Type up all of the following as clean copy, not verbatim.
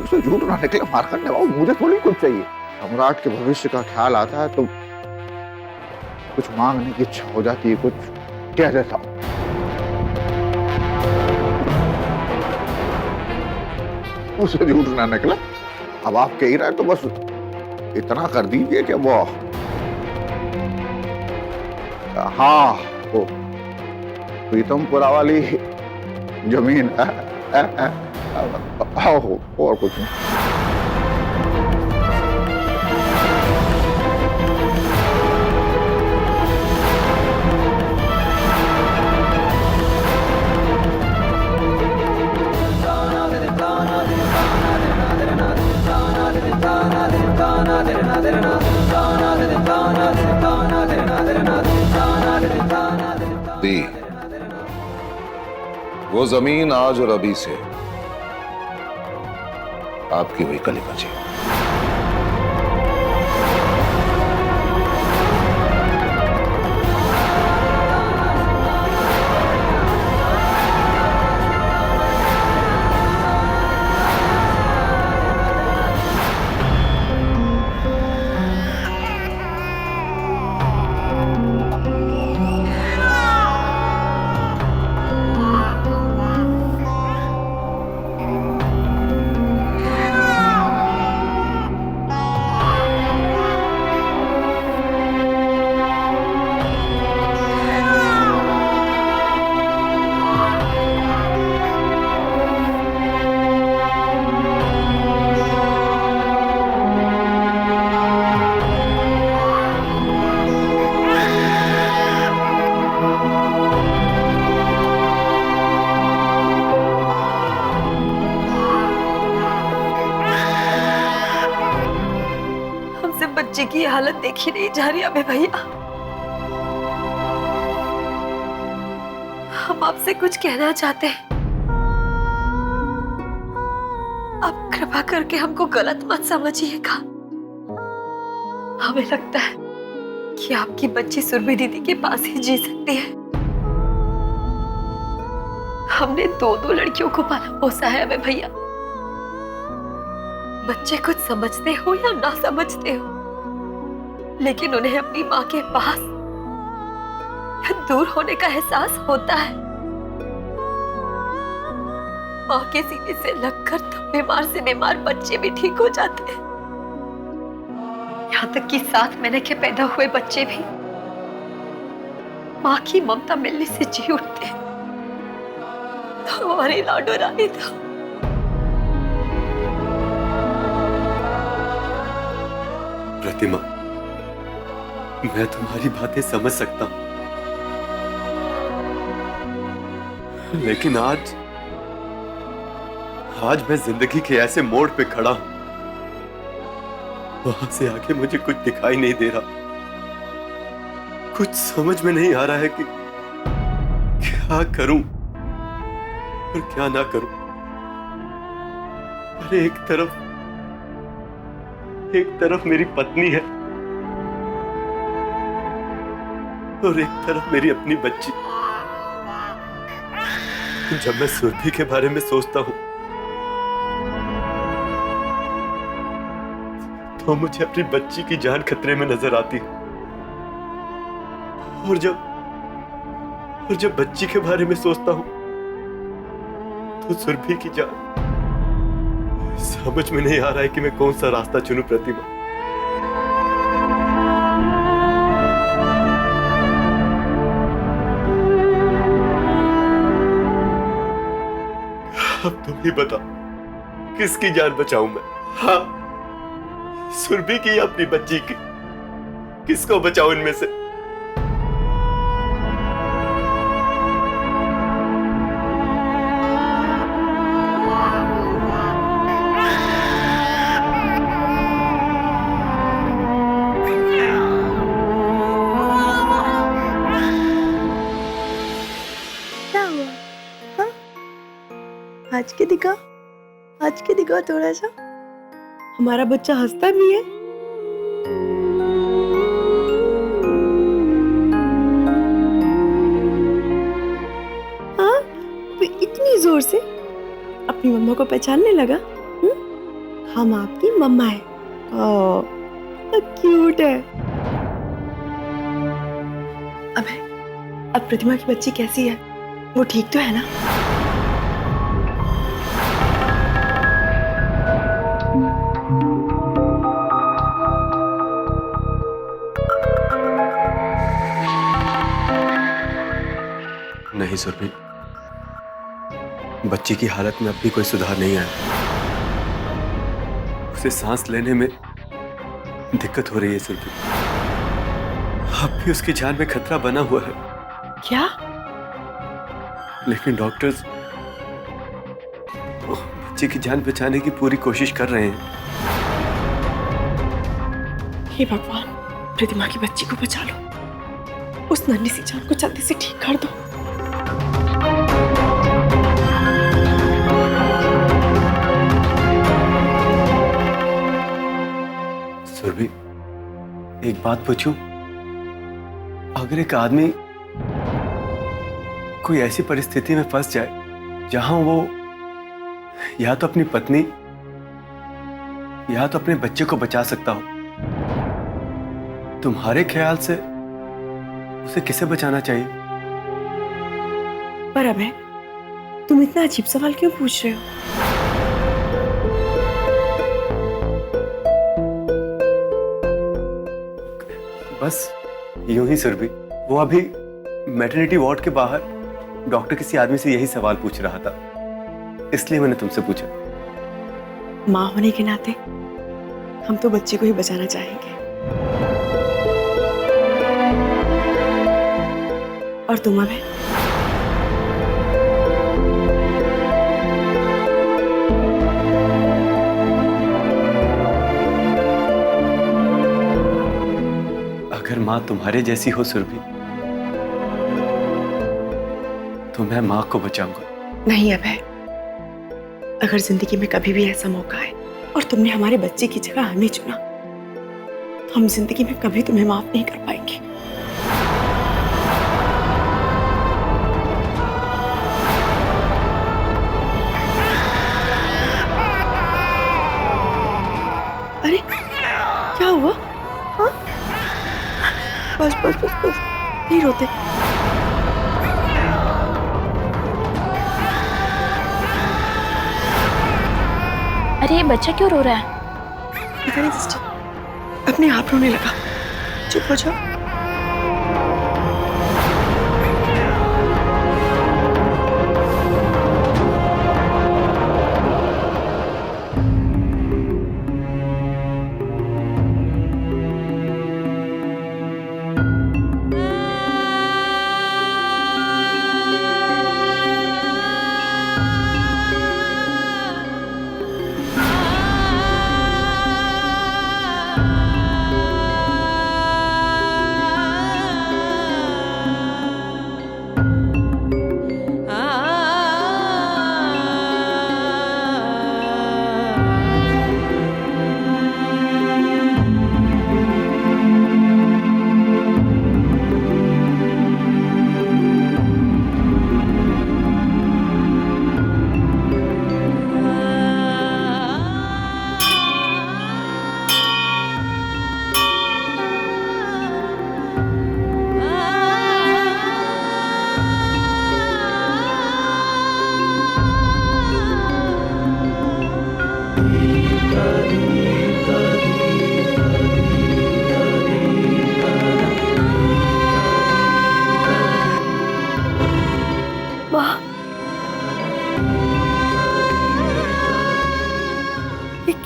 उससे झूठ ना निकले मारकंडे बाबू, मुझे थोड़ी कुछ चाहिए। सम्राट के भविष्य का ख्याल आता है तो कुछ मांगने की इच्छा हो जाती है, कुछ कह देता हूं। उससे झूठ ना निकला। अब आप कह ही रहे तो बस इतना कर दीजिए कि वो, हाँ, वो प्रीतमपुरा वाली जमीन है, और कुछ नहीं। दी वो जमीन आज और अभी से आपकी हुई कलिका जी। बच्चे की हालत देखी नहीं जा रही अबे भैया। हम आपसे कुछ कहना चाहते हैं, आप कृपा करके हमको गलत मत समझिएगा। हमें लगता है कि आपकी बच्ची सुरभि दीदी के पास ही जी सकती है। हमने दो लड़कियों को पाला पोसा है अबे भैया। बच्चे कुछ समझते हो या ना समझते हो, लेकिन उन्हें अपनी माँ के पास दूर होने का एहसास होता है। माँ के सीने से लगकर तो बीमार से बीमार बच्चे भी ठीक हो जाते हैं। यहाँ तक कि 7 महीने के पैदा हुए बच्चे भी माँ की ममता मिलने से जी उठते हैं। तो हमारी लाडो रानी था। प्रतिमा, मैं तुम्हारी बातें समझ सकता हूं, लेकिन आज मैं जिंदगी के ऐसे मोड़ पे खड़ा हूं, वहां से आगे मुझे कुछ दिखाई नहीं दे रहा। कुछ समझ में नहीं आ रहा है कि क्या करूं और क्या ना करूं। अरे एक तरफ मेरी पत्नी है और एक तरफ मेरी अपनी बच्ची। जब मैं सुरभि के बारे में सोचता हूं तो मुझे अपनी बच्ची की जान खतरे में नजर आती है, और जब बच्ची के बारे में सोचता हूं तो सुरभि की जान। समझ में नहीं आ रहा है कि मैं कौन सा रास्ता चुनूं प्रतिमा। अब तुम ही बताओ, किसकी जान बचाऊं मैं? हाँ, सुरभि की या अपनी बच्ची की? किसको बचाऊं इनमें से? आज के दिखा थोड़ा सा। हमारा बच्चा हंसता भी है। हाँ, इतनी जोर से अपनी मम्मा को पहचानने लगा। हम आपकी मम्मा है। ओह, क्यूट है। अब प्रतिमा की बच्ची कैसी है? वो ठीक तो है ना? नहीं सुरभि, बच्ची की हालत में अब भी कोई सुधार नहीं आया। उसे सांस लेने में दिक्कत हो रही है सुरभि। अब भी उसकी जान में खतरा बना हुआ है। क्या? लेकिन डॉक्टर्स बच्ची की जान बचाने की पूरी कोशिश कर रहे हैं। हे भगवान, प्रतिमा की बच्ची को बचा लो। उस नन्ही सी जान को जल्दी से ठीक कर दो। सुरभि, एक बात पूछूं? अगर एक आदमी कोई ऐसी परिस्थिति में फंस जाए जहां वो या तो अपनी पत्नी या तो अपने बच्चे को बचा सकता हो, तुम्हारे ख्याल से उसे किसे बचाना चाहिए? पर अबे, तुम इतना अजीब सवाल क्यों पूछ रहे हो? बस यूं ही सुरभि। वो अभी मैटरनिटी वार्ड के बाहर डॉक्टर किसी आदमी से यही सवाल पूछ रहा था, इसलिए मैंने तुमसे पूछा। माँ होने के नाते हम तो बच्चे को ही बचाना चाहेंगे। और तुम अबे? अगर माँ तुम्हारे जैसी हो सुरभि, तो मैं माँ को बचाऊंगा। नहीं अभय, अगर जिंदगी में कभी भी ऐसा मौका है और तुमने हमारे बच्चे की जगह हमें चुना, तो हम जिंदगी में कभी तुम्हें माफ नहीं कर पाएंगे। अरे क्या हुआ? हाँ? बस बस बस बस, नहीं रोते। अरे ये बच्चा क्यों रो रहा है? पता नहीं सिस्टर, अपने आप रोने लगा। चुप हो जाओ।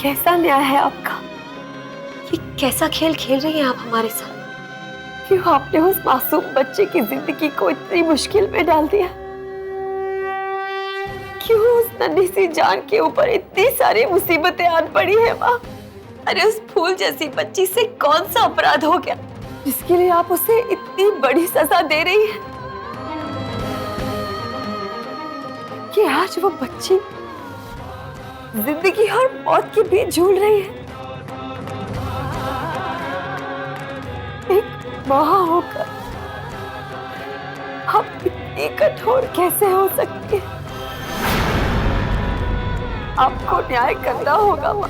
कैसा न्याय है आपका? ये कैसा खेल खेल रही हैं आप हमारे साथ? क्यों आपने उस मासूम बच्चे की जिंदगी को इतनी मुश्किल में डाल दिया? क्यों उस नन्ही सी जान के ऊपर इतनी सारी मुसीबतें आन पड़ी है माँ? अरे उस फूल जैसी बच्ची से कौन सा अपराध हो गया जिसके लिए आप उसे इतनी बड़ी सजा दे रही हैं? कि आज वो बच्ची जिंदगी और मौत के बीच झूल रही है। एक माँ होकर आप इतनी कठोर कैसे हो सकती है? आपको न्याय करना होगा माँ।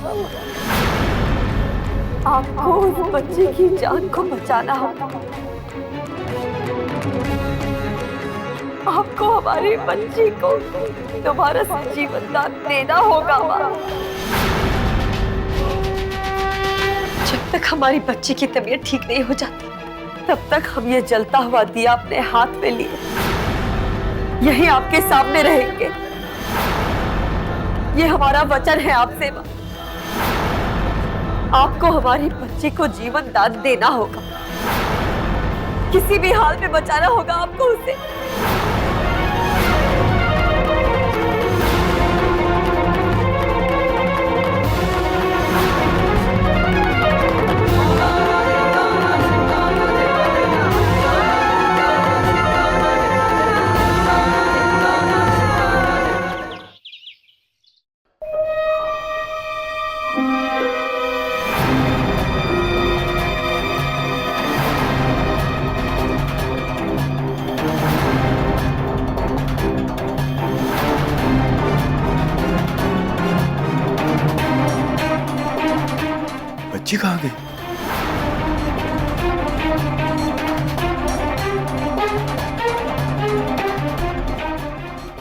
आपको उस बच्चे की जान को बचाना होगा। आपको हमारी बच्ची को दोबारा से जीवन दान देना होगा माँ। जब तक हमारी बच्ची की तबीयत ठीक नहीं हो जाती तब तक हम ये जलता हुआ दिया अपने हाथ में लिए यही आपके सामने रहेंगे। ये हमारा वचन है आपसे माँ। आपको हमारी बच्ची को जीवन दान देना होगा। किसी भी हाल में बचाना होगा आपको उसे। बच्ची कहाँ गई?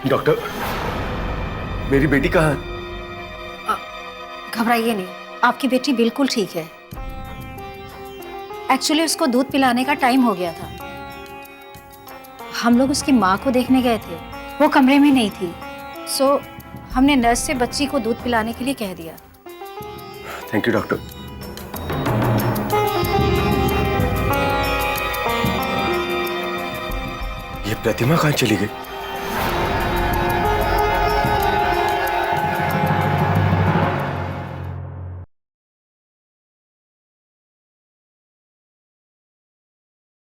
डॉक्टर, मेरी बेटी कहाँ है? घबराइए नहीं, आपकी बेटी बिल्कुल ठीक है। एक्चुअली उसको दूध पिलाने का टाइम हो गया था। हम लोग उसकी माँ को देखने गए थे, वो कमरे में नहीं थी, सो हमने नर्स से बच्ची को दूध पिलाने के लिए कह दिया। Thank you doctor. ये प्रतिमा कहाँ चली गई?